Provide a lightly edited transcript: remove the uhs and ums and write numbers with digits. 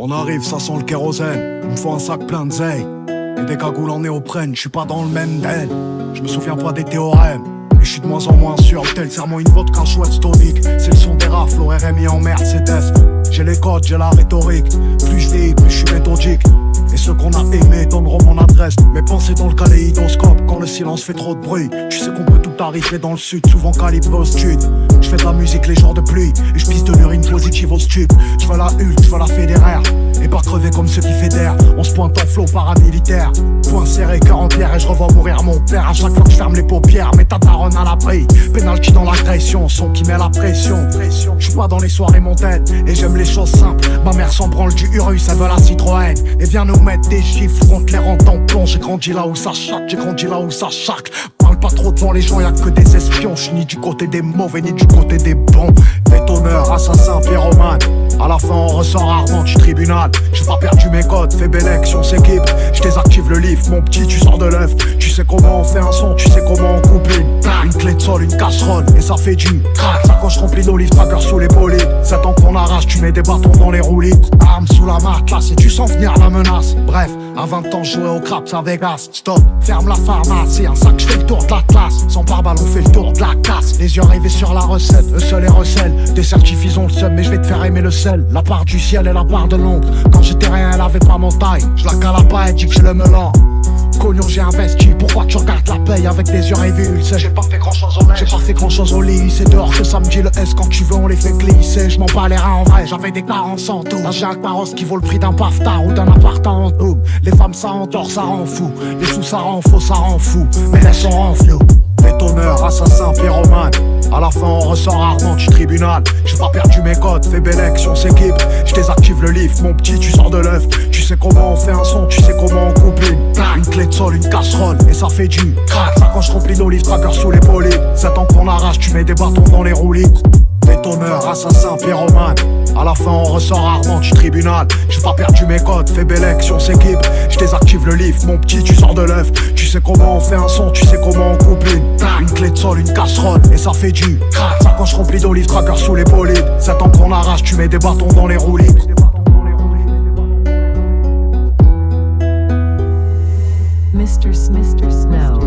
On arrive, ça sent le kérosène. Il me faut un sac plein de zeille et des cagoules en néoprène. Je suis pas dans le même d'elle. Je me souviens pas des théorèmes. Et je suis de moins en moins sûr, tel serment une vodka chouette stoïque. C'est le son des rafles, au RMI en Mercedes. J'ai les codes, j'ai la rhétorique. Plus je vieillis, plus je suis méthodique. Et ceux qu'on a aimés donneront mon adresse. Mes pensées dans le kaléidoscope. Quand le silence fait trop de bruit, tu sais qu'on peut tout arriver dans le sud. Souvent calibré au stud. Je fais de la musique les jours de pluie. Et je pisse de l'urine positive au stup. Je veux la Hulk, je veux la fédéraire. Et pas crever comme ceux qui fédèrent. On se pointe en flot paramilitaire. Point serré, cœur en pierre. Et je revois mourir mon père à chaque fois que je ferme les paupières. Mais ta daronne à l'abri. Penalty dans l'agression. Son qui met la pression. Je suis pas dans les soirées montaines. Et j'aime les choses simples. Ma mère s'en branle du Urus, elle veut la Citroën. Et viens nous mettre des chiffres contre les rentes en plomb. J'ai grandi là où ça chatte, j'ai grandi là où ça chaque. Parle pas trop devant les gens, y'a que des espions. J'suis ni du côté des mauvais ni du côté des bons. Bétonneur, assassin, pyromane. À la fin on ressort rarement du tribunal. J'ai pas perdu mes codes, fais belle action, s'équipe. Je désactive le livre, mon petit tu sors de l'œuf. Tu sais comment on fait un son, tu sais comment on coupe une clé de sol, une casserole. Et ça fait du crack, sacoche remplie d'olives, tracker sous les bolides. 7 ans qu'on arrache, tu mets des bâtons dans les roulis. Arme sous la matelasse et tu sens venir la menace. Bref, à 20 ans je jouais au craps à Vegas. Stop, ferme la pharmacie, un sac, je fais le tour de la classe. Sans pare-balles on fait le tour de la casse. Les yeux rivés sur la recette, eux seuls et recèlent. Des certifs ont le seum, mais je vais te faire aimer le sel. La part du ciel et la part de l'ombre. Quand j'étais rien, elle avait pas mon taille. Je la cala pas, elle dit que je le melon. Cognon j'ai investi, pourquoi tu regardes la paye avec des yeux rivés? J'ai pas fait grand chose au neige, j'ai pas fait grand chose au lit. C'est dehors que ça me dit le S, quand tu veux on les fait glisser. Je m'en bats les reins en vrai, j'avais des carences en tout. Là j'ai un carrosse qui vaut le prix d'un paftar ou d'un appartement en double. Les femmes ça endort, ça rend fou. Les sous ça rend faux, ça rend fou. Mais laisse on rend flou. Bétonneur, assassin, pyromane. À la fin on ressort rarement du tribunal. J'ai pas perdu mes codes, fais belle action, s'équipe. Je désactive le livre, mon petit tu sors de l'œuf. Tu sais comment on fait un son, tu sais comment on coupe une clé de sol, une casserole. Et ça fait du crack, sacoche remplie d'olives, tracker sous les bolides. 7 ans qu'on arrache, tu mets des bâtons dans les roulis. Bétonneur, assassin, pyromane. À la fin on ressort rarement du tribunal. J'ai pas perdu mes codes, fais belle action, s'équipe. Je désactive le livre, mon petit tu sors de l'œuf. Tu sais comment on fait un son, tu sais comment on coupe une clé de sol, une casserole. Et ça fait du crack, sacoche remplie d'olives, tracker sous les bolides. 7 ans qu'on arrache, tu mets des bâtons dans les roulis. Mr. Snow.